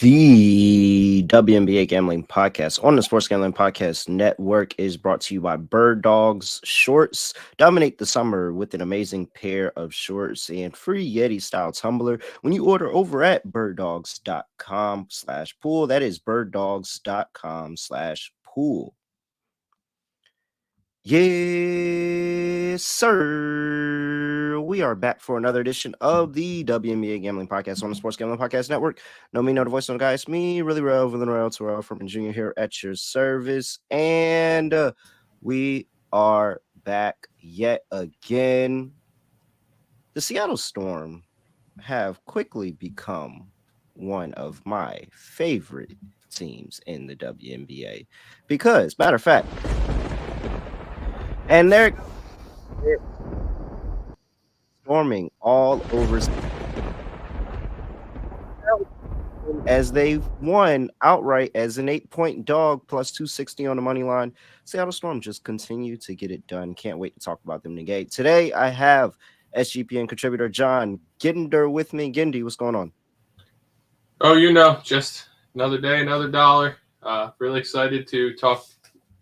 The WNBA Gambling Podcast on the Sports Gambling Podcast Network is brought to you by Bird Dogs Shorts. Dominate the summer with an amazing pair of shorts and free Yeti style tumbler when you order over at birddogs.com/pool. That is birddogs.com/pool. Yes, sir. We are back for another edition of the WNBA Gambling Podcast on the Sports Gambling Podcast Network. Know me, know the voice, know the guy. It's me, really real, Terrell from Junior here at your service. And we are back yet again. The Seattle Storm have quickly become one of my favorite teams in the WNBA because, matter of fact, and they're storming all over as they've won outright as an 8-point dog plus 260 on the money line. Seattle Storm just continue to get it done. Can't wait to talk about them today. Today, I have SGPN contributor John Ginder with me. Gindy, what's going on? Oh, just another day, another dollar. Really excited to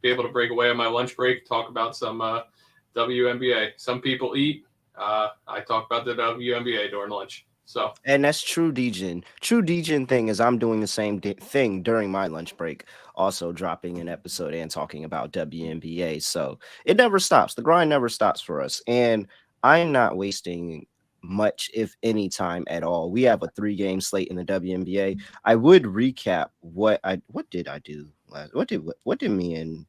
be able to break away on my lunch break, talk about some WNBA. Some people eat. I talk about the WNBA during lunch. And that's true DJing. True DJing thing is I'm doing the same thing during my lunch break, also dropping an episode and talking about WNBA. So it never stops. The grind never stops for us. And I'm not wasting much, if any, time at all. We have a 3-game slate in the WNBA. I would recap what did I do last? What did me and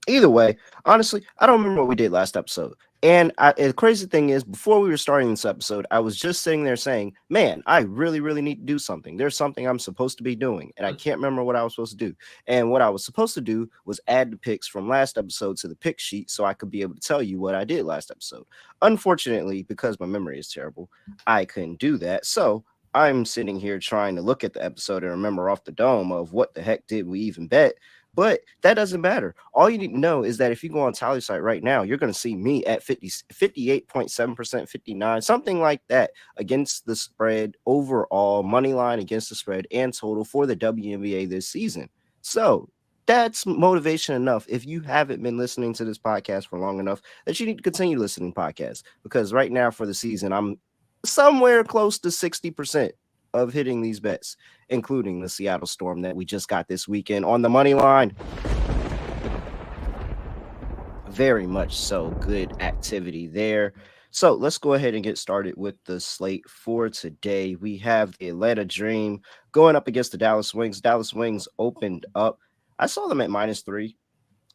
either way, honestly, I don't remember what we did last episode. And the crazy thing is, before we were starting this episode, I was just sitting there saying, man, I really, really need to do something. There's something I'm supposed to be doing, and I can't remember what I was supposed to do. And what I was supposed to do was add the picks from last episode to the pick sheet so I could be able to tell you what I did last episode. Unfortunately, because my memory is terrible, I couldn't do that. So I'm sitting here trying to look at the episode and remember off the dome of what the heck did we even bet. But that doesn't matter. All you need to know is that if you go on Tally site right now, you're going to see me at 58.7%, 59, something like that against the spread overall, money line against the spread and total for the WNBA this season. So that's motivation enough if you haven't been listening to this podcast for long enough that you need to continue listening to podcasts, because right now for the season, I'm somewhere close to 60% of hitting these bets, including the Seattle Storm that we just got this weekend on the money line. Very much so. Good activity there. So let's go ahead and get started with the slate for today. We have the Atlanta Dream going up against the Dallas Wings. Dallas Wings opened up. I saw them at -3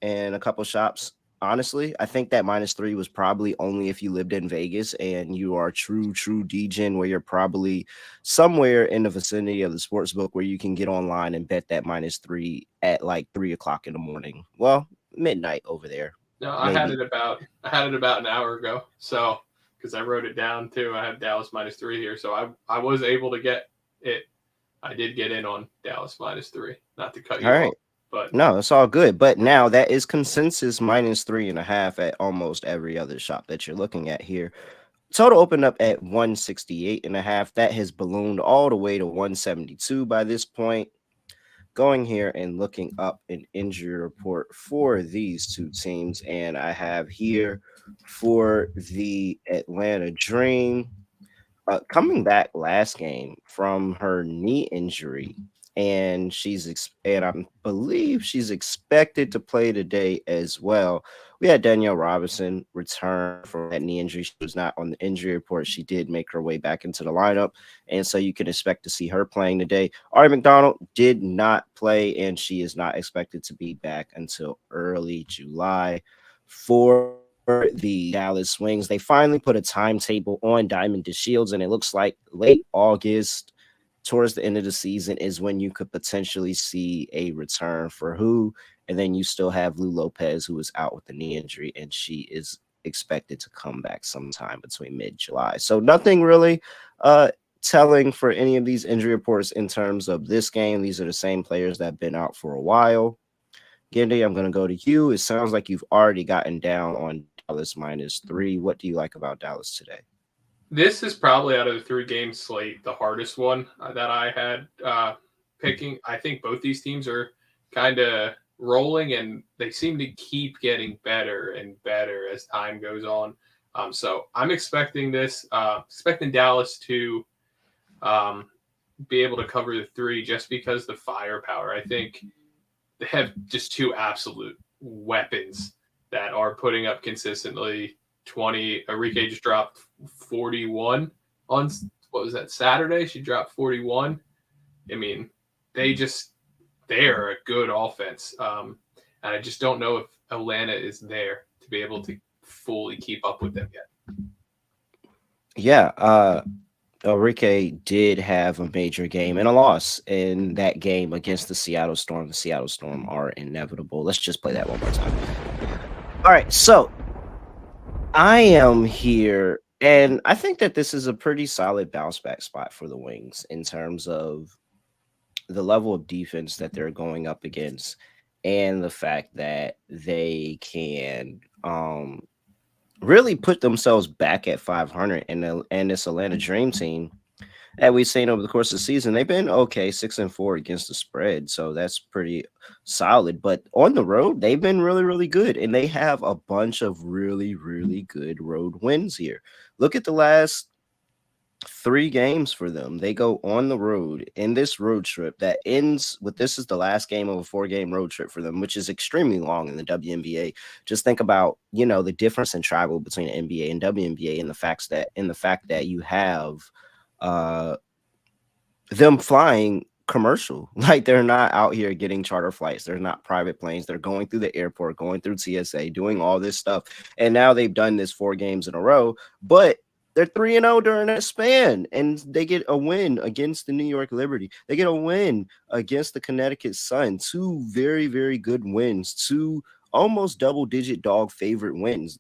in a couple shops. Honestly, I think that -3 was probably only if you lived in Vegas and you are true DGen, where you're probably somewhere in the vicinity of the sports book where you can get online and bet that -3 at like 3:00 in the morning. Well, midnight over there. No, I had it about an hour ago. So because I wrote it down too, I have Dallas -3 here. So I was able to get it. I did get in on Dallas -3. Not to cut you off. But no, it's all good. But now that is consensus -3.5 at almost every other shop that you're looking at here. Total opened up at 168.5. That has ballooned all the way to 172 by this point. Going here and looking up an injury report for these two teams, and I have here for the Atlanta Dream coming back last game from her knee injury. And I believe she's expected to play today as well. We had Danielle Robinson return from that knee injury. She was not on the injury report. She did make her way back into the lineup, and so you can expect to see her playing today. Ari McDonald did not play, and she is not expected to be back until early July. For the Dallas Wings, they finally put a timetable on Diamond DeShields, and it looks like late August, towards the end of the season, is when you could potentially see a return for who. And then you still have Lou Lopez, who is out with the knee injury, and she is expected to come back sometime between mid-July. So nothing really telling for any of these injury reports in terms of this game. These are the same players that have been out for a while. Gindy, I'm going to go to you. It sounds like you've already gotten down on Dallas -3. What do you like about Dallas today? This is probably out of the 3 game slate the hardest one that I had picking. I think both these teams are kind of rolling, and they seem to keep getting better and better as time goes on. So I'm expecting expecting Dallas to um, be able to cover the 3 just because the firepower. I think they have just 2 absolute weapons that are putting up consistently 20. Enrique just dropped 41 on, what was that, Saturday? She dropped 41. I mean, they just, they are a good offense. And I just don't know if Atlanta is there to be able to fully keep up with them yet. Yeah, Enrique did have a major game and a loss in that game against the Seattle Storm. The Seattle Storm are inevitable. Let's just play that one more time. All right, so I am here, and I think that this is a pretty solid bounce back spot for the Wings in terms of the level of defense that they're going up against and the fact that they can really put themselves back at 500, and this Atlanta Dream team that we've seen over the course of the season, they've been okay, 6-4 against the spread, so that's pretty solid. But on the road, they've been really, really good, and they have a bunch of really, really good road wins here. Look at the last 3 games for them. They go on the road in this road trip that ends with, this is the last game of a 4-game road trip for them, which is extremely long in the WNBA. Just think about, the difference in travel between the NBA and WNBA, and the fact that you have uh them flying commercial. Like, they're not out here getting charter flights. They're not private planes. They're going through the airport, going through TSA, doing all this stuff. And now they've done this 4 games in a row, but they're 3-0 during that span, and they get a win against the New York Liberty. They get a win against the Connecticut Sun. 2 very, very good wins. 2 almost double-digit dog favorite wins.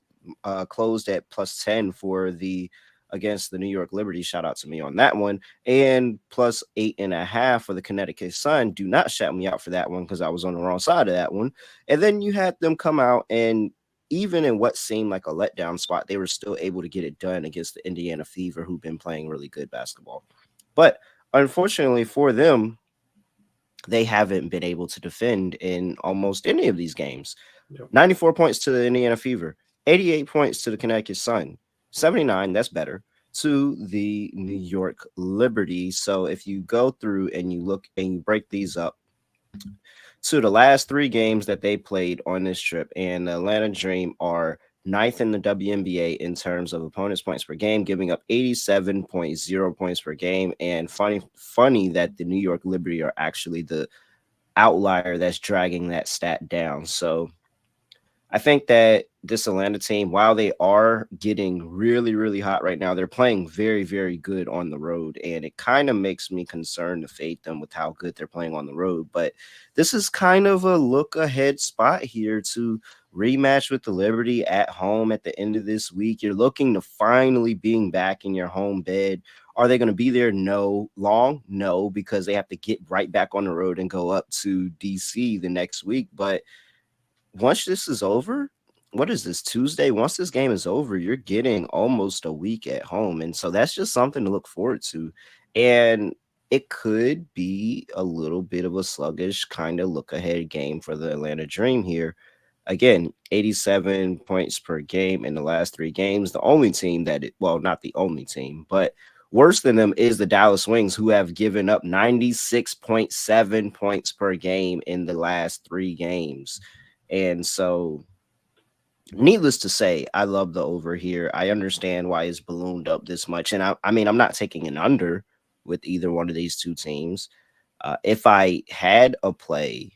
Closed at +10 for the against the New York Liberty. Shout out to me on that one. And +8.5 for the Connecticut Sun. Do not shout me out for that one because I was on the wrong side of that one. And then you had them come out, and even in what seemed like a letdown spot, they were still able to get it done against the Indiana Fever, who've been playing really good basketball. But unfortunately for them, they haven't been able to defend in almost any of these games. Yep. 94 points to the Indiana Fever, 88 points to the Connecticut Sun, 79, that's better, to the New York Liberty. So if you go through and you look and you break these up to the last 3 games that they played on this trip, and the Atlanta Dream are 9th in the WNBA in terms of opponents' points per game, giving up 87.0 points per game. And funny that the New York Liberty are actually the outlier that's dragging that stat down. So I think that this Atlanta team, while they are getting really, really hot right now, they're playing very, very good on the road. And it kind of makes me concerned to fade them with how good they're playing on the road. But this is kind of a look ahead spot here to rematch with the Liberty at home at the end of this week. You're looking to finally being back in your home bed. Are they going to be there long? No, because they have to get right back on the road and go up to DC the next week. But once this is over, what is this, Tuesday? Once this game is over, you're getting almost a week at home. And so that's just something to look forward to. And it could be a little bit of a sluggish kind of look ahead game for the Atlanta Dream here. Again, 87 points per game in the last 3 games. The only team not the only team, but worse than them is the Dallas Wings, who have given up 96.7 points per game in the last 3 games. And so, needless to say, I love the over here. I understand why it's ballooned up this much. And I mean, I'm not taking an under with either one of these 2 teams. If I had a play,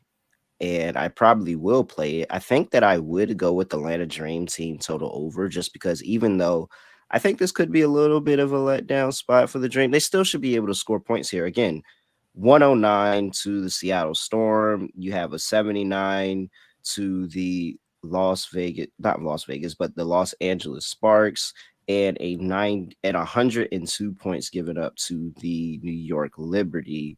and I probably will play it, I think that I would go with the Atlanta Dream team total over, just because even though I think this could be a little bit of a letdown spot for the Dream, they still should be able to score points here. Again, 109 to the Seattle Storm. You have a 79 to the the Los Angeles Sparks, and a 102 points given up to the New York Liberty.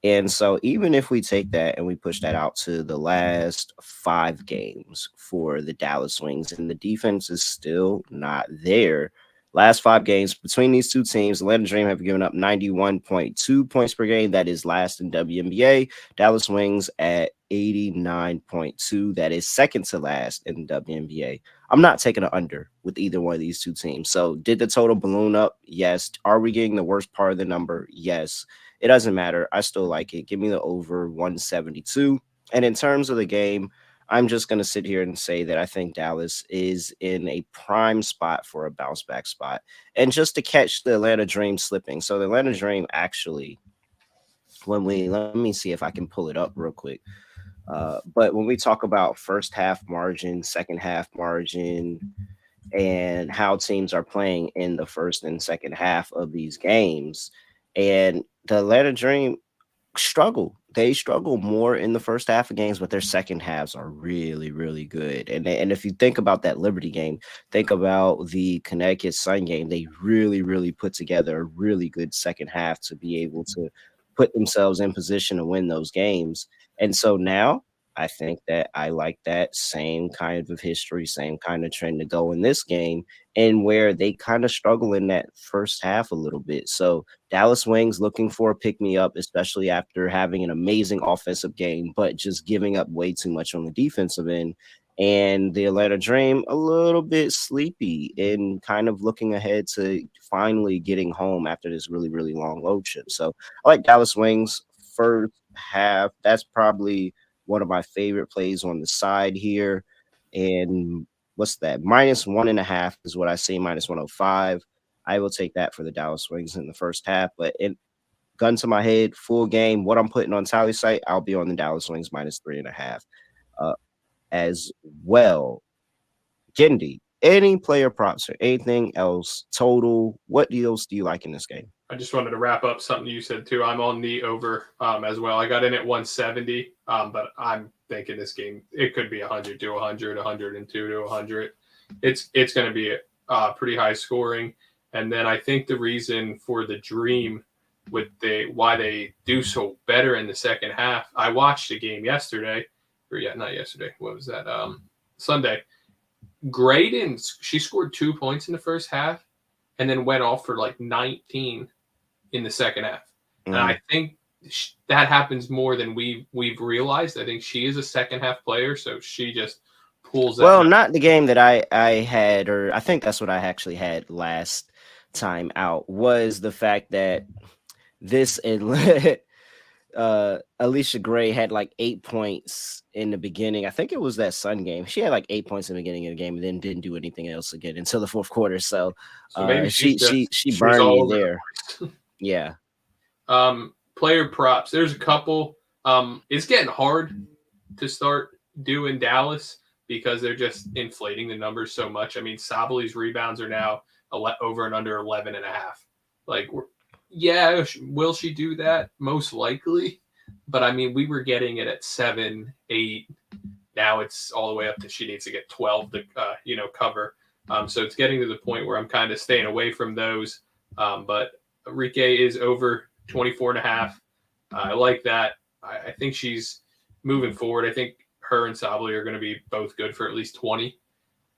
And so even if we take that and we push that out to the last 5 games for the Dallas Wings, and the defense is still not there, Last 5 games between these two teams, Atlanta Dream have given up 91.2 points per game. That is last in WNBA. Dallas Wings at 89.2. That is second to last in WNBA. I'm not taking an under with either one of these two teams. So, did the total balloon up? Yes. Are we getting the worst part of the number? Yes. It doesn't matter. I still like it. Give me the over 172. And in terms of the game, I'm just going to sit here and say that I think Dallas is in a prime spot for a bounce back spot and just to catch the Atlanta Dream slipping. So the Atlanta Dream actually, let me see if I can pull it up real quick. But when we talk about first half margin, second half margin, and how teams are playing in the first and second half of these games, and the Atlanta Dream struggle. They struggle more in the first half of games, but their second halves are really, really good. And if you think about that Liberty game, think about the Connecticut Sun game. They really, really put together a really good second half to be able to put themselves in position to win those games. And so now I think that I like that same kind of history, same kind of trend to go in this game, and where they kind of struggle in that first half a little bit. So Dallas Wings looking for a pick me up, especially after having an amazing offensive game, but just giving up way too much on the defensive end. And the Atlanta Dream a little bit sleepy and kind of looking ahead to finally getting home after this really, really long road trip. So I like Dallas Wings first half. That's probably one of my favorite plays on the side here. And what's that? -1.5 is what I see, -105. I will take that for the Dallas Wings in the first half. But gun to my head, full game, what I'm putting on tally site, I'll be on the Dallas Wings -3.5 uh, as well. Gindy, any player props or anything else, total, what deals do you like in this game? I just wanted to wrap up something you said too. I'm on the over as well. I got in at 170, but I'm thinking this game it could be 100 to 100, 102 to 100. It's going to be pretty high scoring, and then I think the reason for the Dream with why they do so better in the second half. I watched a game yesterday, or not yesterday. What was that? Sunday. Graydon, she scored 2 points in the first half, and then went off for like 19 in the second half. And I think that happens more than we've realized. I think she is a second half player, so she just pulls that. Well, not the game that I had, or I think that's what I actually had last time out, was the fact that this Alicia Gray had like 8 points in the beginning. I think it was that Sun game. She had like 8 points in the beginning of the game and then didn't do anything else again until the fourth quarter. So maybe she burned me there. Yeah. Player props. There's a couple. It's getting hard to start doing Dallas because they're just inflating the numbers so much. I mean, Sabali's rebounds are now over and under 11.5. Like, yeah, will she do that? Most likely. But I mean, we were getting it at 7, 8. Now it's all the way up to she needs to get 12 to cover. So it's getting to the point where I'm kind of staying away from those. But Enrique is over 24.5. I like that. I think she's moving forward. I think her and Sabali are going to be both good for at least 20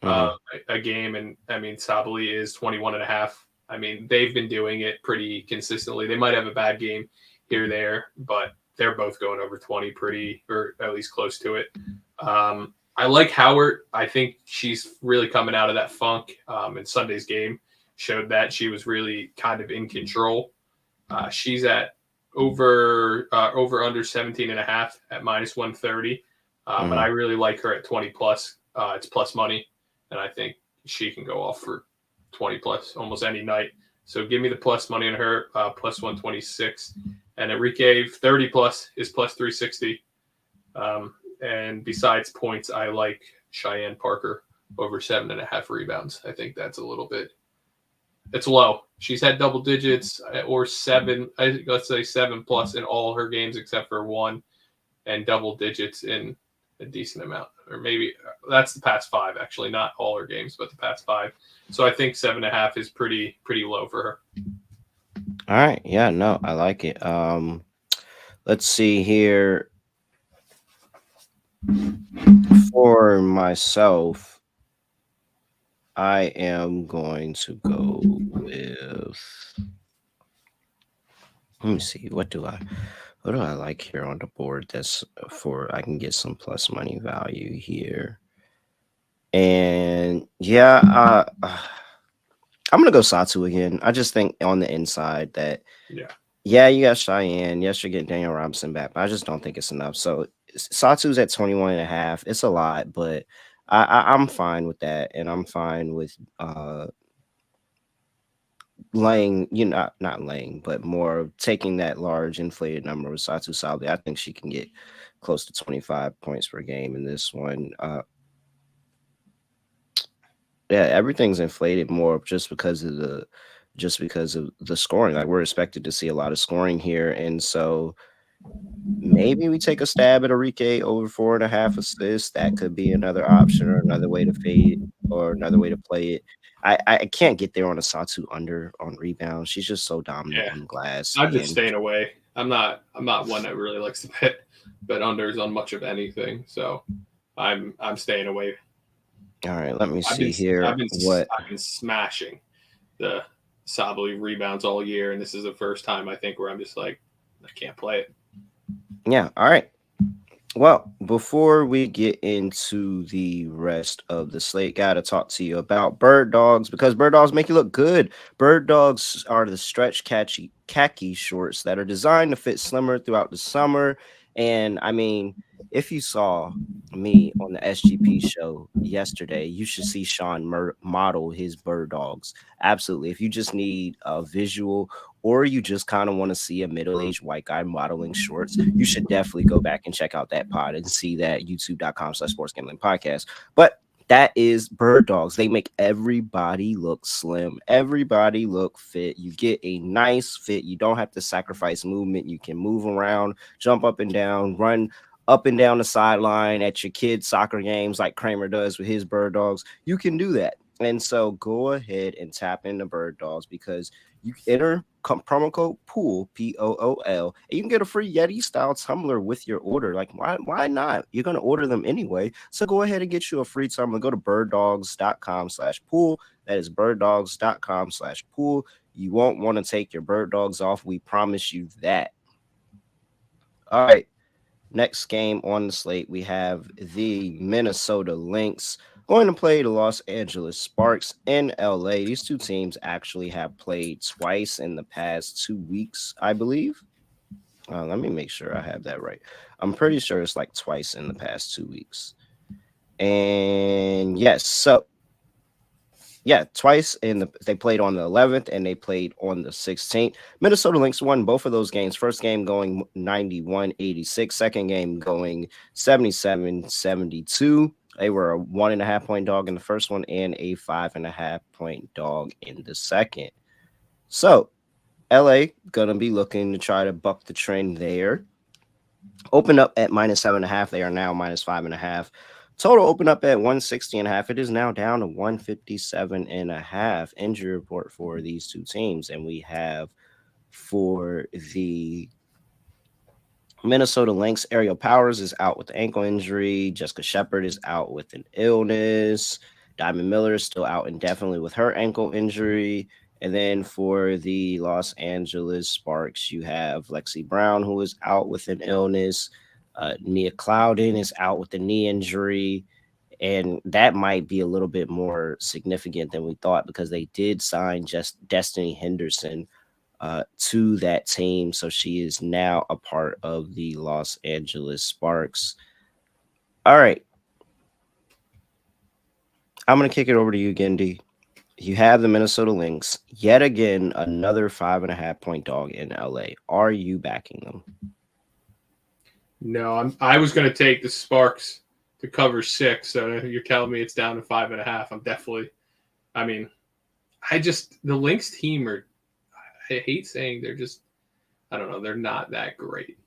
a game. And I mean, Sabali is 21.5. I mean, they've been doing it pretty consistently. They might have a bad game here or there, but they're both going over 20 or at least close to it. I like Howard. I think she's really coming out of that funk. And Sunday's game showed that she was really kind of in control. She's at over under 17.5 at -130. But I really like her at 20 plus. It's plus money. And I think she can go off for 20 plus almost any night. So give me the plus money on her, plus 126. And Enrique 30 plus is plus 360. And besides points, I like Cheyenne Parker over 7.5 rebounds. I think that's a little bit, it's low. She's had double digits or 7, let's say 7 plus in all her games except for 1, and double digits in a decent amount. Or maybe that's the past 5, actually, not all her games, but the past 5. So I think 7.5 is pretty low for her. All right. Yeah, no, I like it. Let's see here. For myself, I am going to go with. Let me see. What do I like here on the board? That's for I can get some plus money value here. And yeah, I'm gonna go Satu again. I just think on the inside that Yeah. yeah, you got Cheyenne. Yes, you're getting Daniel Robinson back, but I just don't think it's enough. So Satu's at 21 and a half. It's a lot, but I'm fine with that, and I'm fine with laying, not laying, but more of taking that large inflated number with Satu Sabi. I think she can get close to 25 points per game in this one. Yeah, everything's inflated more just because of the scoring. Like we're expected to see a lot of scoring here, and so maybe we take a stab at Enrique over 4.5 assists. That could be another option or another way to fade or another way to play it. I can't get there on a Satu under on rebounds. She's just so dominant Yeah. on the glass. I'm just And staying away. I'm not one that really likes to bet unders on much of anything. So I'm staying away. all right, let me I've been see here. I've been What I've been smashing the Sably rebounds all year, and this is the first time I think where I'm just like I can't play it. yeah, all right. Well, before we get into the rest of the slate, gotta talk to you about bird dogs because bird dogs make you look good. Bird dogs are the stretch catchy khaki shorts that are designed to fit slimmer throughout the summer. And I mean, if you saw me on the SGP show yesterday, you should see Sean model his bird dogs. Absolutely. If you just need a visual or you just kind of want to see a middle-aged white guy modeling shorts, you should definitely go back and check out that pod and see that youtube.com/sports gambling podcast. But that is bird dogs. They make everybody look slim, everybody look fit. You get a nice fit. You don't have to sacrifice movement. You can move around, jump up and down, run up and down the sideline at your kids' soccer games like Kramer does with his bird dogs. You can do that. And so go ahead and tap into bird dogs because you enter promo code pool POOL and you can get a free Yeti style tumbler with your order. Like why not? You're gonna order them anyway. So go ahead and get you a free tumbler. Go to birddogs.com/pool. That is birddogs.com/pool. You won't want to take your bird dogs off. We promise you that. All right. Next game on the slate, we have the Minnesota Lynx going to play the Los Angeles Sparks in LA. These two teams actually have played twice in the past 2 weeks, I believe. Let me make sure I have that right. I'm pretty sure it's like twice in the past 2 weeks. And yes, so yeah, twice they played on the 11th and they played on the 16th. Minnesota Lynx won both of those games. First game going 91-86, second game going 77-72. They were a 1.5 point dog in the first one and a 5.5 point dog in the second. So LA gonna be looking to try to buck the trend there. Open up at -7.5. They are now -5.5. Total open up at 160.5. It is now down to 157.5. Injury report for these two teams. And we have for the Minnesota Lynx, Ariel Powers is out with ankle injury. Jessica Shepard is out with an illness. Diamond Miller is still out indefinitely with her ankle injury. And then for the Los Angeles Sparks, you have Lexi Brown, who is out with an illness. Nia Clouden is out with a knee injury. And that might be a little bit more significant than we thought because they did sign just Destiny Henderson to that team. So she is now a part of the Los Angeles Sparks. All right. I'm going to kick it over to you, Gindy. You have the Minnesota Lynx. Yet again, another 5.5 point dog in LA. Are you backing them? No, I was going to take the Sparks to cover 6. So you're telling me it's down to 5.5. I'm definitely. I mean, the Lynx team are. I hate saying they're just. I don't know. They're not that great.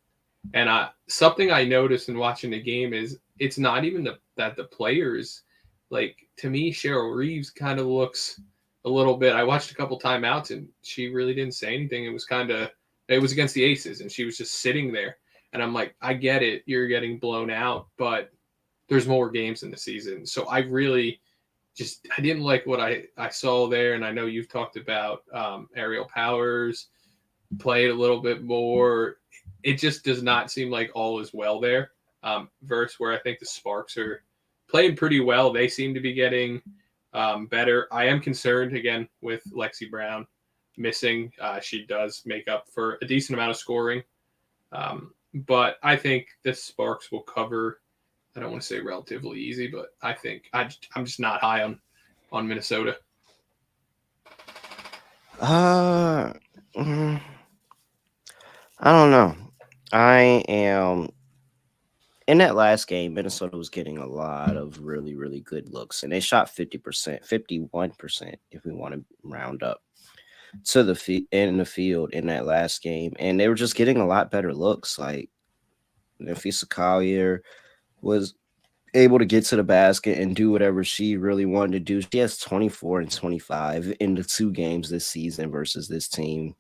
And something I noticed in watching the game is it's not even that the players, like to me, Cheryl Reeves kind of looks a little bit. I watched a couple timeouts and she really didn't say anything. It was against the Aces and she was just sitting there. And I'm like, I get it. You're getting blown out, but there's more games in the season. So just I didn't like what I saw there, and I know you've talked about aerial powers, play it a little bit more. It just does not seem like all is well there. Versus where I think the Sparks are playing pretty well. They seem to be getting better. I am concerned again with Lexi Brown missing. She does make up for a decent amount of scoring, but I think the Sparks will cover. I don't want to say relatively easy, but I think I'm just not high on Minnesota. Uh, mm, I don't know. I am in that last game. Minnesota was getting a lot of really, really good looks, and they shot 50%, 51%, if we want to round up to the in the field in that last game, and they were just getting a lot better looks. Like Nafisa Collier was able to get to the basket and do whatever she really wanted to do. She has 24 and 25 in the 2 games this season versus this team.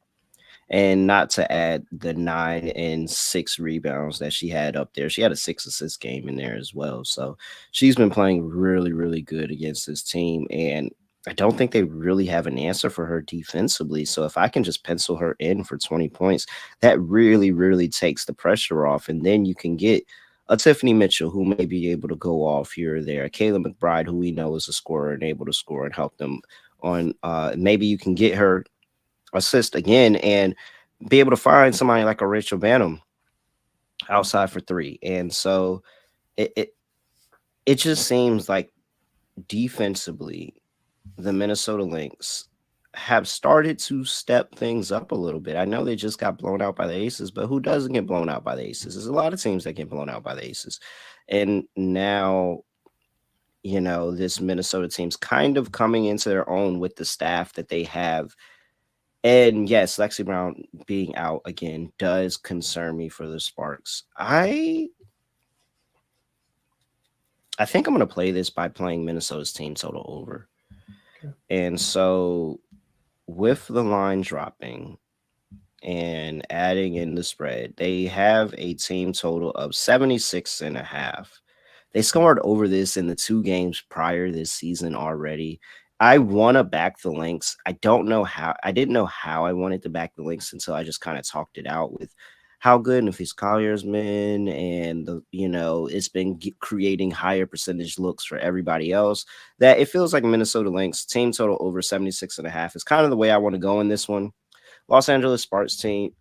And not to add the 9 and 6 rebounds that she had up there. She had a 6 assist game in there as well. So she's been playing really, really good against this team. And I don't think they really have an answer for her defensively. So if I can just pencil her in for 20 points, that really, really takes the pressure off. And then you can get a Tiffany Mitchell who may be able to go off here or there. Kayla McBride, who we know is a scorer and able to score and help them on. Maybe you can get her assist again and be able to find somebody like a Rachel Banham outside for 3. And so it, it it just seems like defensively the Minnesota Lynx have started to step things up a little bit. I know they just got blown out by the Aces, but who doesn't get blown out by the Aces? There's a lot of teams that get blown out by the Aces. And now, this Minnesota team's kind of coming into their own with the staff that they have. And yes, Lexi Brown being out again does concern me for the Sparks. I think I'm going to play this by playing Minnesota's team total over. Okay. And so with the line dropping and adding in the spread, they have a team total of 76.5. They scored over this in the 2 games prior this season already. I want to back the Lynx. I don't know how. I didn't know how I wanted to back the Lynx until I just kind of talked it out with how good Nafis Collier's been, and it's been creating higher percentage looks for everybody else. That it feels like Minnesota Lynx team total over 76.5 is kind of the way I want to go in this one. Los Angeles Sparks team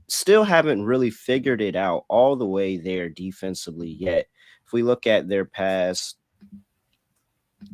still haven't really figured it out all the way there defensively yet. If we look at their past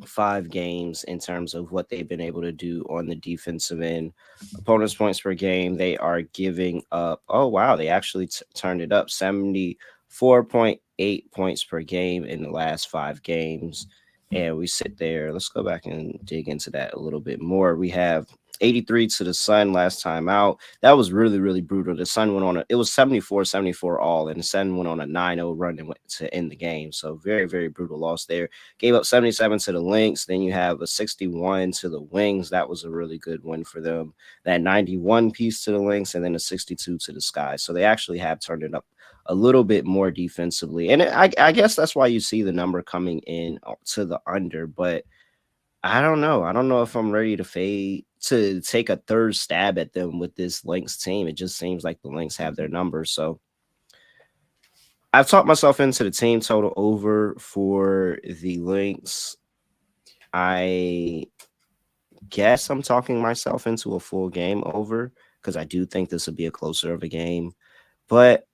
5 games in terms of what they've been able to do on the defensive end, opponents' points per game, they are giving up. Oh, wow. They actually turned it up 74.8 points per game in the last 5 games. And we sit there. Let's go back and dig into that a little bit more. We have 83 to the Sun last time out. That was really, really brutal. The Sun went on it was 74-74 all, and the Sun went on a 9-0 run and went to end the game. So very, very brutal loss there. Gave up 77 to the Lynx. Then you have a 61 to the Wings. That was a really good win for them. That 91 piece to the Lynx, and then a 62 to the Sky. So they actually have turned it up a little bit more defensively. And I guess that's why you see the number coming in to the under, but I don't know. I don't know if I'm ready to take a third stab at them with this Lynx team. It just seems like the Lynx have their number. So I've talked myself into the team total over for the Lynx. I guess I'm talking myself into a full game over because I do think this would be a closer of a game. But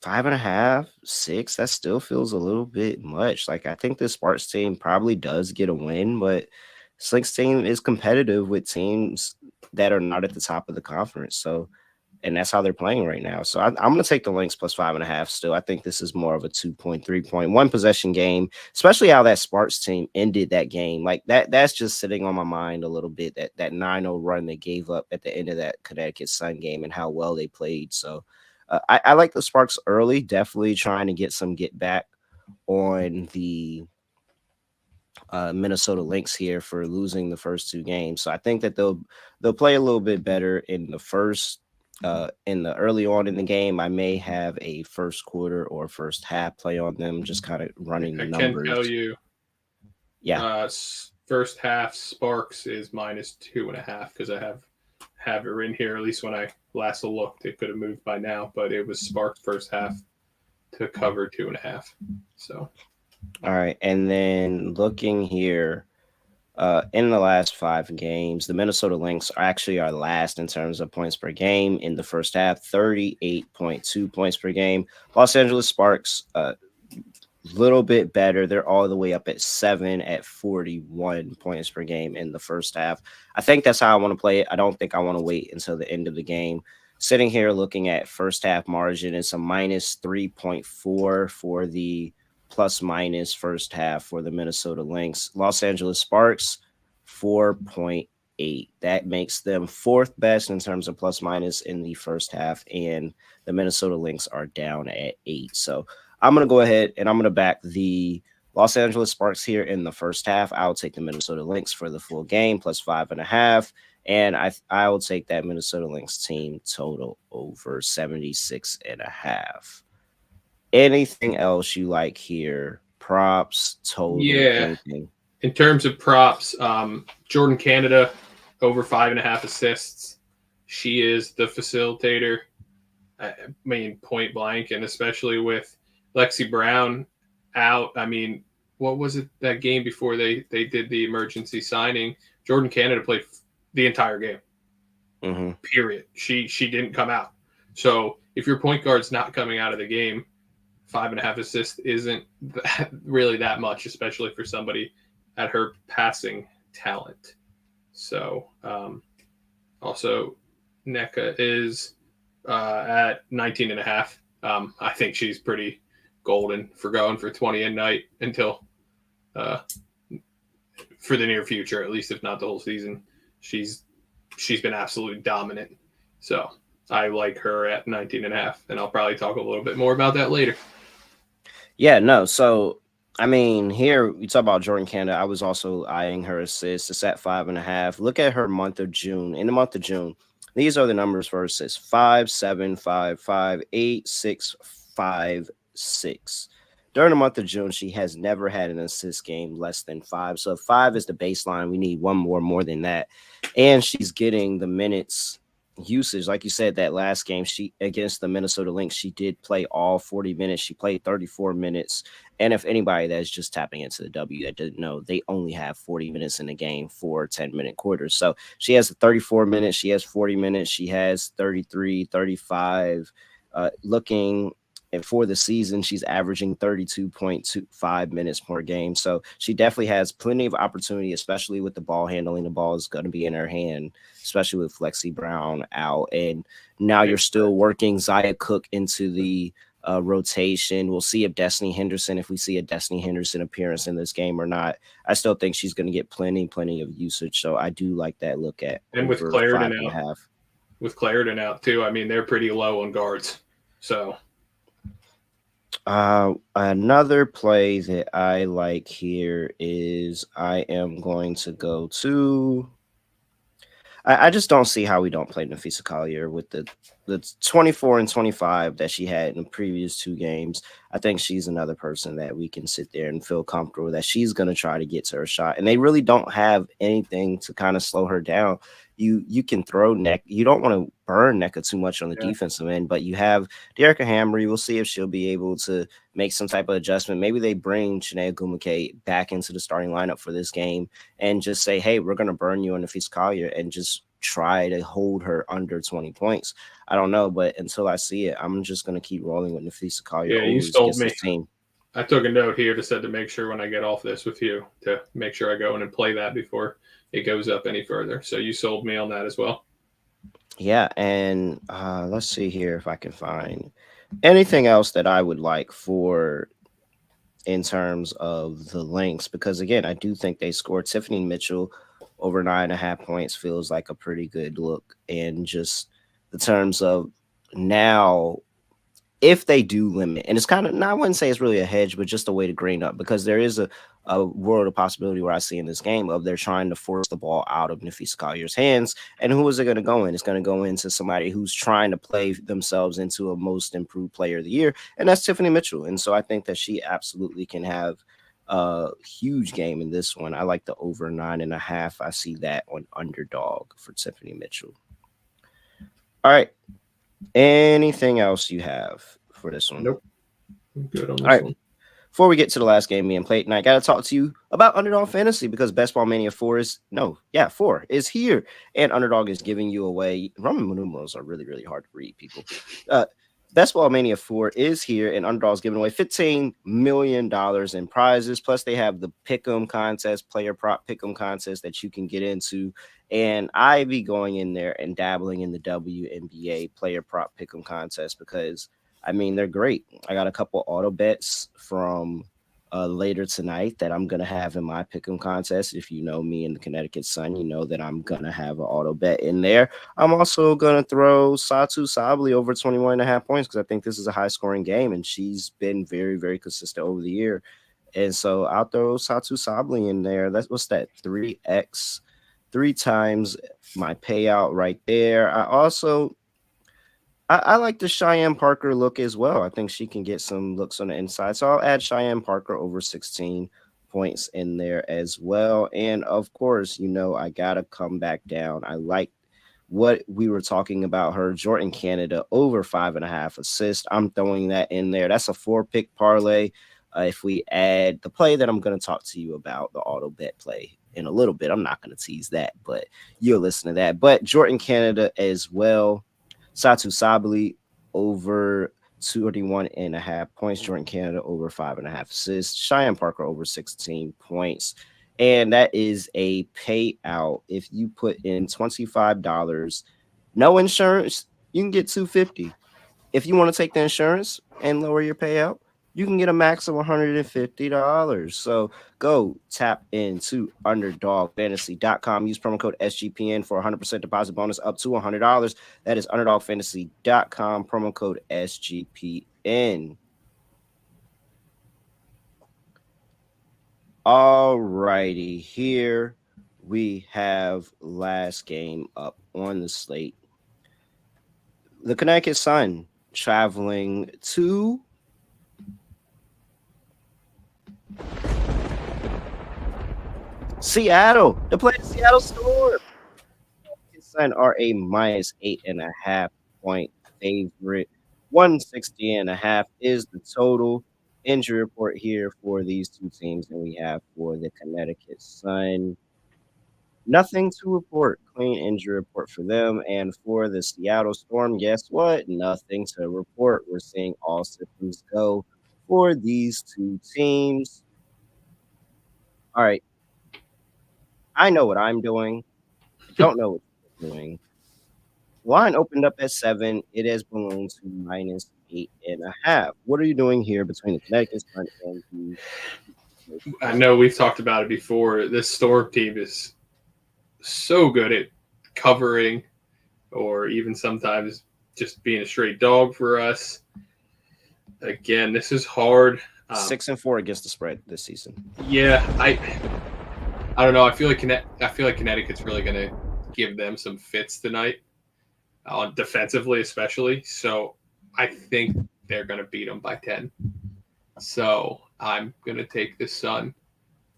5.5, 6, that still feels a little bit much. Like, I think this Sparks team probably does get a win, but Slink's team is competitive with teams that are not at the top of the conference. So, and that's how they're playing right now. So I'm going to take the Lynx plus 5.5 still. I think this is more of a 2.3 point, 1 possession game, especially how that Sparks team ended that game. Like that's just sitting on my mind a little bit, that 9-0 run they gave up at the end of that Connecticut Sun game and how well they played. So, I like the Sparks early, definitely trying to get some get back on the Minnesota Lynx here for losing the first 2 games. So I think that they'll play a little bit better in the early on in the game. I may have a first quarter or first half play on them, just kind of running the numbers. I can tell you Yeah. First half Sparks is -2.5 because I have her in here. At least when I last looked, it could have moved by now, but it was Sparks first half to cover 2.5. So All right. And then looking here, in the last 5 games, the Minnesota Lynx are actually our last in terms of points per game in the first half, 38.2 points per game. Los Angeles Sparks, little bit better. They're all the way up at 7 at 41 points per game in the first half. I think that's how I want to play it. I don't think I want to wait until the end of the game. Sitting here looking at first half margin, it's a -3.4 for the plus minus first half for the Minnesota Lynx. Los Angeles Sparks, 4.8. That makes them fourth best in terms of plus minus in the first half, and the Minnesota Lynx are down at 8. So I'm going to go ahead and I'm going to back the Los Angeles Sparks here in the first half. I'll take the Minnesota Lynx for the full game plus 5.5. And I will take that Minnesota Lynx team total over 76.5. Anything else you like here? Props, total, anything? In terms of props, Jordan Canada over 5.5 assists. She is the facilitator. I mean, point blank, and especially with Lexi Brown out. I mean, what was it that game before they did the emergency signing? Jordan Canada played the entire game. Mm-hmm. Period. She didn't come out. So if your point guard's not coming out of the game, 5.5 assists isn't really that much, especially for somebody at her passing talent. So also NECA is at 19.5. I think she's pretty golden for going for 20 a night until for the near future, at least if not the whole season. She's been absolutely dominant. So I like her at 19.5, and I'll probably talk a little bit more about that later. Yeah, no. So, I mean, here we talk about Jordan Canada. I was also eyeing her assists. It's at 5.5. Look at her month of June. In the month of June, these are the numbers for assists: 5, 7, 5, 5, 8, 6, 5, 6. During the month of June, she has never had an assist game less than 5. So if 5 is the baseline, we need one more than that. And she's getting the minutes usage. Like you said, that last game she against the Minnesota Lynx, she did play all 40 minutes. She played 34 minutes. And if anybody that's just tapping into the W that didn't know, they only have 40 minutes in the game for 10-minute quarters. So she has 34 minutes. She has 40 minutes. She has 33, 35. Looking and for the season, she's averaging 32.25 minutes per game. So she definitely has plenty of opportunity, especially with the ball handling. The ball is going to be in her hand, especially with Lexi Brown out. And now you're still working Zaya Cook into the rotation. We'll see if we see a Destiny Henderson appearance in this game or not. I still think she's going to get plenty of usage. So I do like that look at. And with Clarendon out. With Clarendon out too, I mean, they're pretty low on guards. So another play that I like here is I am going to go to. I just don't see how we don't play Nafisa Collier with the 24 and 25 that she had in the previous 2 games. I think she's another person that we can sit there and feel comfortable that she's going to try to get to her shot. And they really don't have anything to kind of slow her down. You can throw Neck. You don't want to burn NECA too much on the defensive end, but you have Dearica Hamry. We'll see if she'll be able to make some type of adjustment. Maybe they bring Shanae Gumake back into the starting lineup for this game and just say, hey, we're going to burn you on Nafisa Collier and just try to hold her under 20 points. I don't know, but until I see it, I'm just going to keep rolling with Nafisa Collier. Yeah, you sold me. I took a note here to said to make sure when I get off this with you to make sure I go in and play that before it goes up any further. So you sold me on that as well. Yeah, and let's see here if I can find anything else that I would like for in terms of the Lynx, because again, I do think they scored. Tiffany Mitchell over 9.5 points feels like a pretty good look. And just the terms of now, if they do limit, and it's kind of, I wouldn't say it's really a hedge, but just a way to green up, because there is a world of possibility where I see in this game of they're trying to force the ball out of Nafisa Collier's hands. And who is it going to go in? It's going to go into somebody who's trying to play themselves into a most improved player of the year, and that's Tiffany Mitchell. And so I think that she absolutely can have Huge game in this one. I like the over 9.5. I see that on underdog for Tiffany Mitchell. All right. Anything else you have for this one? Nope. I'm good on All this right. one. Before we get to the last game being played tonight, I got to talk to you about Underdog Fantasy because Best Ball Mania 4 4 is here. And Underdog is giving you away. Roman numerals are really, really hard to read, people. Uh, Best Ball Mania 4 is here, and Underdog's giving away $15 million in prizes. Plus, they have the Pick'em contest, player prop Pick'em contest that you can get into. And I be going in there and dabbling in the WNBA player prop Pick'em contest because I mean, they're great. I got a couple auto bets from later tonight that I'm gonna have in my pick'em contest. If you know me and the Connecticut Sun, you know that I'm gonna have an auto bet in there. I'm also gonna throw Satu Sabli over 21.5 points because I think this is a high scoring game and she's been very, very consistent over the year. And so I'll throw Satu Sabli in there. That's what's that 3x, 3 times my payout right there. I like the Cheyenne Parker look as well. I think she can get some looks on the inside. So I'll add Cheyenne Parker over 16 points in there as well. And of course, I got to come back down. I like what we were talking about her. Jordan Canada over 5.5 assists. I'm throwing that in there. That's a 4-pick parlay. If we add the play that I'm going to talk to you about, the auto bet play in a little bit, I'm not going to tease that, but you'll listen to that. But Jordan Canada as well. Satu Sabali over 21.5 points. Jordan Canada over 5.5 assists. Cheyenne Parker over 16 points. And that is a payout. If you put in $25, no insurance, you can get $250. If you want to take the insurance and lower your payout, you can get a max of $150. So go tap into underdogfantasy.com. Use promo code SGPN for 100% deposit bonus up to $100. That is underdogfantasy.com, promo code SGPN. All righty, here we have last game up on the slate. The Connecticut Sun traveling to Seattle to play the Seattle Storm. The Sun are a minus 8.5 point favorite. 160.5 is the total. Injury report here for these two teams, and we have for the Connecticut Sun. Nothing to report. Clean injury report for them. And for the Seattle Storm, guess what? Nothing to report. We're seeing all systems go for these two teams. All right. I know what I'm doing. I don't know what you're doing. Line opened up at 7. It has ballooned to minus 8.5. What are you doing here between the Connecticut Sun and the? I know we've talked about it before. This Storm team is so good at covering or even sometimes just being a straight dog for us. Again, this is hard. 6-4 against the spread this season. Yeah, I don't know. I feel like Connecticut's really going to give them some fits tonight, defensively especially. So I think they're going to beat them by 10. So I'm going to take the Sun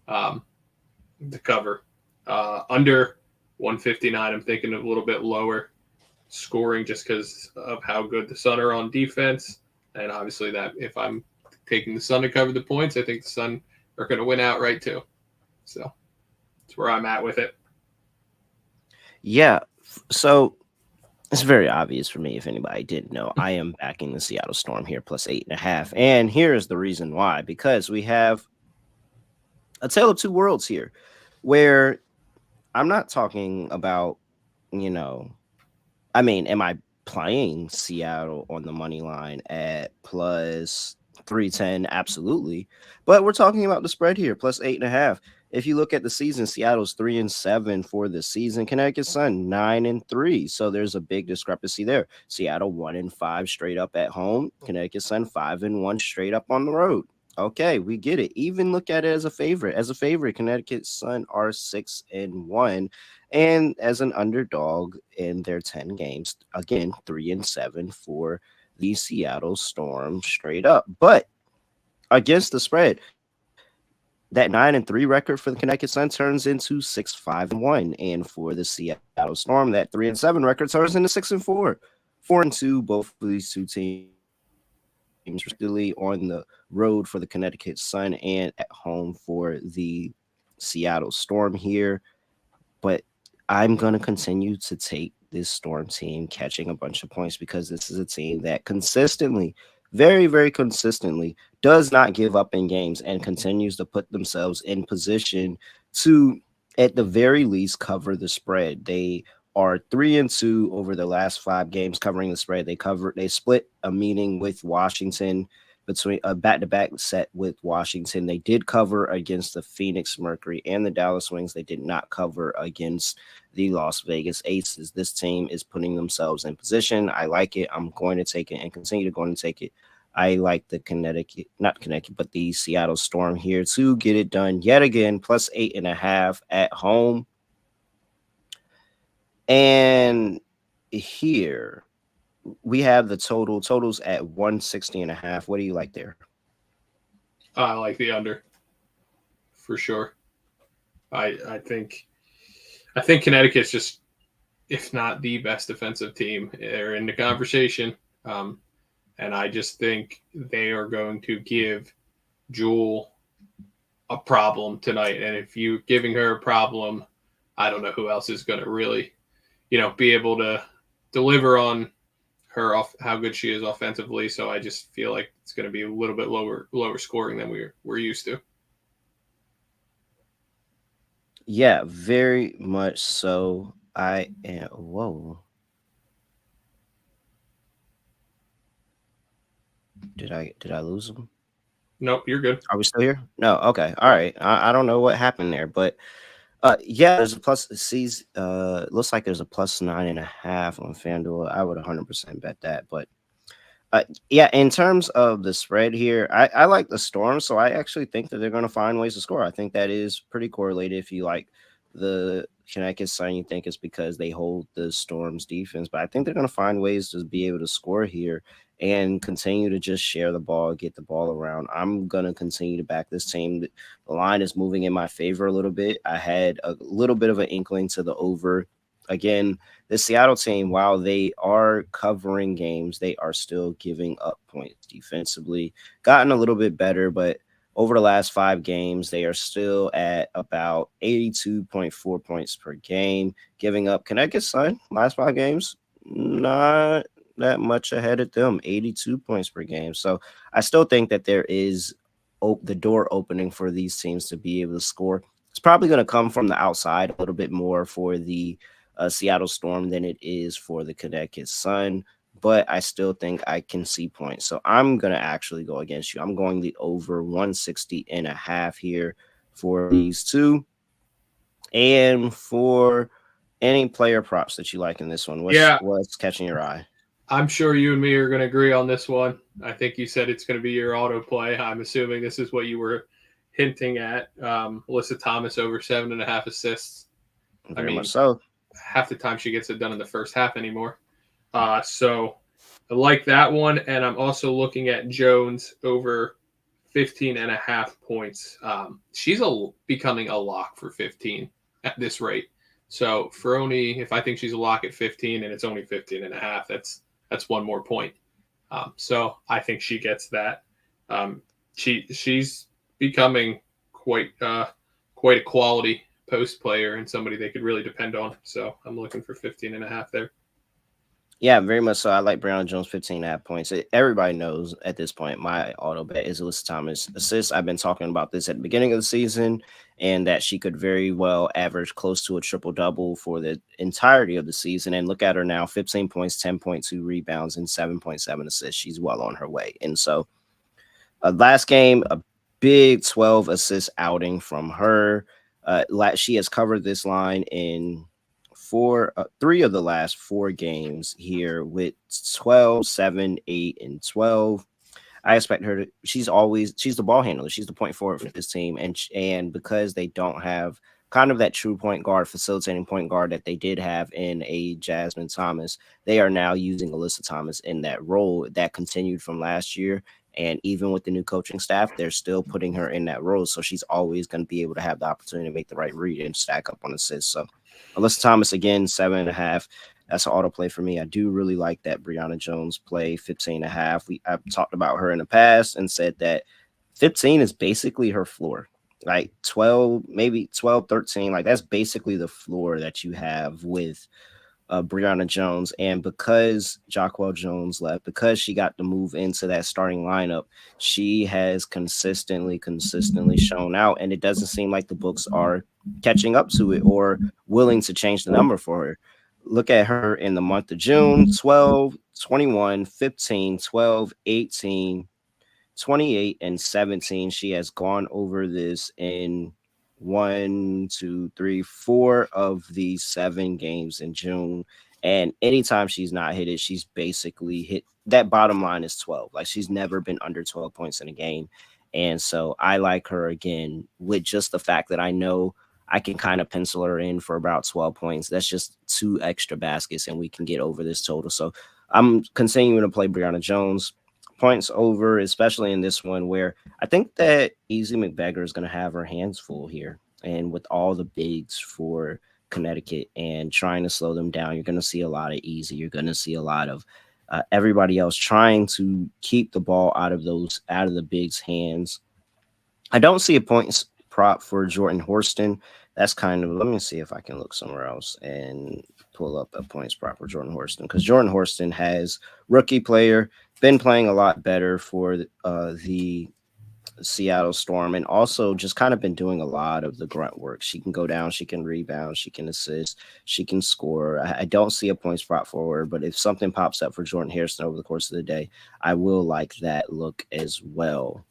to cover. Under 159, I'm thinking a little bit lower scoring just because of how good the Sun are on defense. And obviously that if I'm taking the Sun to cover the points, I think the Sun are going to win outright too. So that's where I'm at with it. Yeah. So it's very obvious for me. If anybody didn't know, I am backing the Seattle Storm here plus 8.5. And here's the reason why, because we have a tale of two worlds here where I'm not talking about, am I playing Seattle on the money line at plus 310? Absolutely. But we're talking about the spread here, plus 8.5. If you look at the season, Seattle's 3-7 for the season. Connecticut Sun 9-3. So there's a big discrepancy there. Seattle 1-5 straight up at home. Connecticut Sun 5-1 straight up on the road. Okay, we get it. Even look at it as a favorite. As a favorite, Connecticut Sun are 6-1. And as an underdog in their 10 games, again, 3-7 for the Seattle Storm straight up. But against the spread, that 9-3 record for the Connecticut Sun turns into 6-5-1, and for the Seattle Storm, that 3-7 record turns into 6-4, 4-2. Both of these two teams respectively on the road for the Connecticut Sun and at home for the Seattle Storm here. But I'm going to continue to take this Storm team catching a bunch of points because this is a team that consistently, very, very consistently, does not give up in games and continues to put themselves in position to, at the very least, cover the spread. They are 3-2 over the last 5 games covering the spread. They split a meeting with Washington between a back-to-back set with Washington. They did cover against the Phoenix Mercury and the Dallas Wings. They did not cover against the Las Vegas Aces. This team is putting themselves in position. I like it. I'm going to take it and continue to go and take it. I like the not Connecticut, but the Seattle Storm here to get it done yet again, plus 8.5 at home. And here we have the totals at 160.5. What do you like there? I like the under for sure. I think Connecticut's just, if not the best defensive team, they're in the conversation. And I just think they are going to give Jewel a problem tonight. And if you're giving her a problem, I don't know who else is going to really, be able to deliver on her off how good she is offensively. So I just feel like it's going to be a little bit lower scoring than we're used to. Yeah, very much so. I am. Whoa. Did I lose them? Nope, you're good. Are we still here? No. Okay. All right. I don't know what happened there, but yeah, there's a plus. Sees looks like there's a plus 9.5 on FanDuel. I would 100% bet that, but yeah, in terms of the spread here, I like the Storm, so I actually think that they're going to find ways to score. I think that is pretty correlated. If you like the Connecticut Sun, you think it's because they hold the Storm's defense, but I think they're going to find ways to be able to score here and continue to just share the ball, get the ball around. I'm going to continue to back this team. The line is moving in my favor a little bit. I had a little bit of an inkling to the over. Again, the Seattle team, while they are covering games, they are still giving up points defensively. Gotten a little bit better, but over the last 5 games, they are still at about 82.4 points per game. Giving up Connecticut Sun, last 5 games, not that much ahead of them, 82 points per game. So I still think that there is the door opening for these teams to be able to score. It's probably going to come from the outside a little bit more for the Seattle Storm than it is for the Connecticut Sun, but I still think I can see points. So I'm going to actually go against you. I'm going the over 160.5 here for these two. And for any player props that you like in this one, what's catching your eye? I'm sure you and me are going to agree on this one. I think you said it's going to be your auto play. I'm assuming this is what you were hinting at. Alyssa Thomas over 7.5 assists. Very much so. Half the time she gets it done in the first half anymore. So I like that one. And I'm also looking at Jones over 15.5 points. She's becoming a lock for 15 at this rate. So for only, if I think she's a lock at 15 and it's only 15.5, that's one more point. So I think she gets that. She's becoming quite a quality post player and somebody they could really depend on. So I'm looking for 15.5 there. Yeah, very much so. I like Brown Jones 15.5 points. Everybody knows at this point my auto bet is Alyssa Thomas assists. I've been talking about this at the beginning of the season and that she could very well average close to a triple-double for the entirety of the season. And look at her now, 15 points, 10.2 rebounds, and 7.7 assists. She's well on her way. And so last game, a big 12 assist outing from her. She has covered this line in 3 of the last 4 games here with 12, 7, 8, and 12. I expect her to. She's the ball handler. She's the point forward for this team, and because they don't have kind of that true point guard, facilitating point guard that they did have in a Jasmine Thomas, they are now using Alyssa Thomas in that role that continued from last year. And even with the new coaching staff, they're still putting her in that role. So she's always going to be able to have the opportunity to make the right read and stack up on assists. So Alyssa Thomas, again, 7.5. That's an auto play for me. I do really like that Brianna Jones play, 15.5. I've talked about her in the past and said that 15 is basically her floor. Like 12, maybe 12, 13. Like that's basically the floor that you have with Brianna Jones. And because Jacquel Jones left, because she got to move into that starting lineup, she has consistently shown out. And it doesn't seem like the books are catching up to it or willing to change the number for her. Look at her in the month of June: 12, 21, 15, 12, 18, 28, and 17. She has gone over this in 4 of these 7 games in June. And anytime she's not hit it, she's basically hit that bottom line is 12. Like she's never been under 12 points in a game. And so I like her again with just the fact that I know I can kind of pencil her in for about 12 points. That's just 2 extra baskets and we can get over this total. So I'm continuing to play Brianna Jones. Points over, especially in this one where I think that Easy McBeggar is going to have her hands full here. And with all the bigs for Connecticut and trying to slow them down, you're going to see a lot of Easy. You're going to see a lot of everybody else trying to keep the ball out of the bigs' hands. I don't see a points prop for Jordan Horston. That's kind of, let me see if I can look somewhere else and pull up a points prop for Jordan Horston, because Jordan Horston has rookie player, been playing a lot better for the Seattle Storm, and also just kind of been doing a lot of the grunt work. She can go down, she can rebound, she can assist, she can score. I don't see a points prop for her, but if something pops up for Jordan Hairston over the course of the day, I will like that look as well.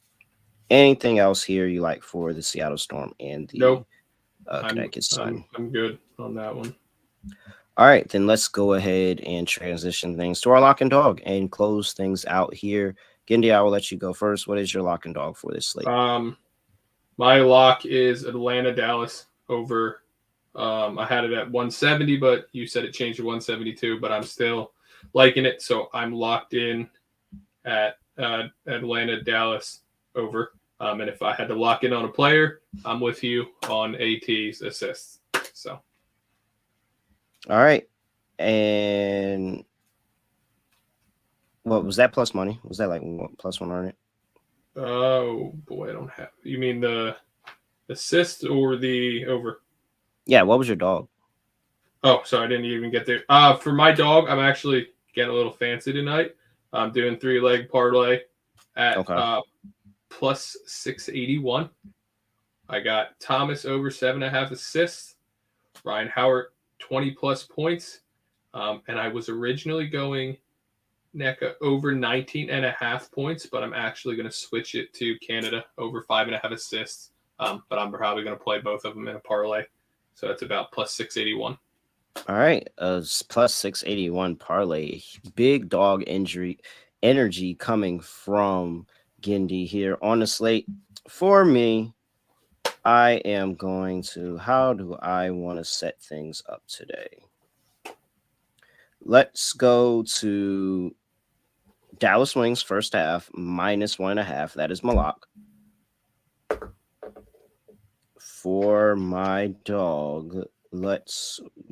Anything else here you like for the Seattle Storm and the Connecticut Sun? I'm good on that one. All right, then let's go ahead and transition things to our lock and dog and close things out here. Gindy, I will let you go first. What is your lock and dog for this slate? My lock is Atlanta Dallas over. I had it at 170, but you said it changed to 172, but I'm still liking it. So I'm locked in at Atlanta Dallas over. And if I had to lock in on a player, I'm with you on AT's assists. So. All right. And what was that plus money? Was that like plus 100? Oh boy, I don't have. You mean the assist or the over? Yeah. What was your dog? Oh, sorry, I didn't even get there. For my dog, I'm actually getting a little fancy tonight. I'm doing 3-leg parlay at plus 681. I got Thomas over 7.5 assists. Ryan Howard 20 plus points. And I was originally going NECA over 19.5 points, but I'm actually going to switch it to Canada over 5.5 assists. But I'm probably going to play both of them in a parlay. So that's about plus 681. All right. Plus 681 parlay. Big dog energy coming from Gindy here on the slate. For me, I am going to, how do I want to set things up today? Let's go to Dallas Wings first half, minus 1.5. That is my lock. For my dog,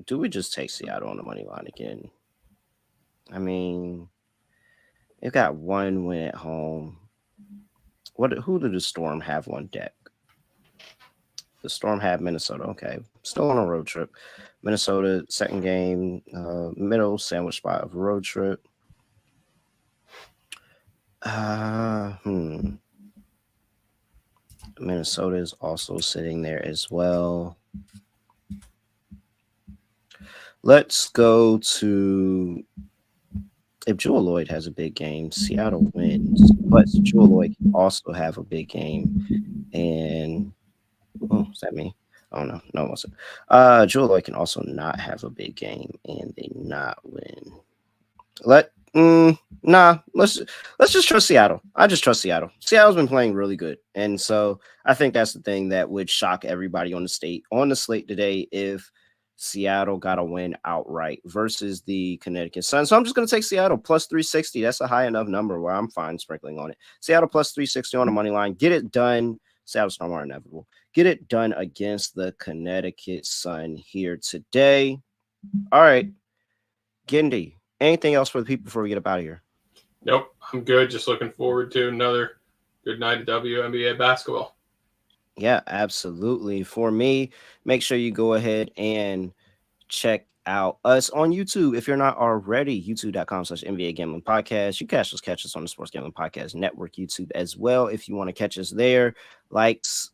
do we just take Seattle on the money line again? I mean, they've got one win at home. Who did the Storm have on deck? The Storm had Minnesota. Okay. Still on a road trip. Minnesota, second game, middle sandwich spot of road trip. Minnesota is also sitting there as well. Let's go to, if Jewel Lloyd has a big game, Seattle wins, but Jewel Lloyd can also have a big game. And is that me? Oh no, it wasn't. Jewel Lloyd can also not have a big game and they not win. Let's just trust Seattle. I just trust Seattle. Seattle's been playing really good, and so I think that's the thing that would shock everybody on the slate today if Seattle got a win outright versus the Connecticut Sun. So I'm just going to take Seattle plus 360. That's a high enough number where I'm fine sprinkling on it. Seattle plus 360 on the money line. Get it done. Seattle's no more inevitable. Get it done against the Connecticut Sun here today. All right. Gindy, anything else for the people before we get up out of here? Nope, I'm good. Just looking forward to another good night of WNBA basketball. Yeah, absolutely. For me, make sure you go ahead and check out us on YouTube. If you're not already, youtube.com/NBA Gambling Podcast. You catch us on the Sports Gambling Podcast Network YouTube as well. If you want to catch us there, likes,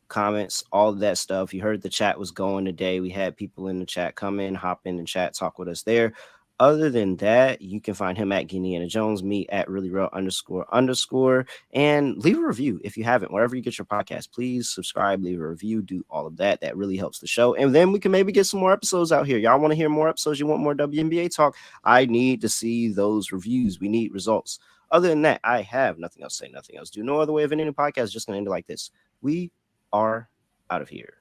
comments, all of that stuff. You heard the chat was going today. We had people in the chat come in, hop in the chat, talk with us there. Other than that, you can find him at Indiana Jones, me at ___, and leave a review if you haven't. Wherever you get your podcast, please subscribe, leave a review, do all of that. That really helps the show. And then we can maybe get some more episodes out here. Y'all want to hear more episodes? You want more WNBA talk? I need to see those reviews. We need results. Other than that, I have nothing else to say, nothing else. Do no other way of ending the podcast. Just going to end it like this. We are out of here.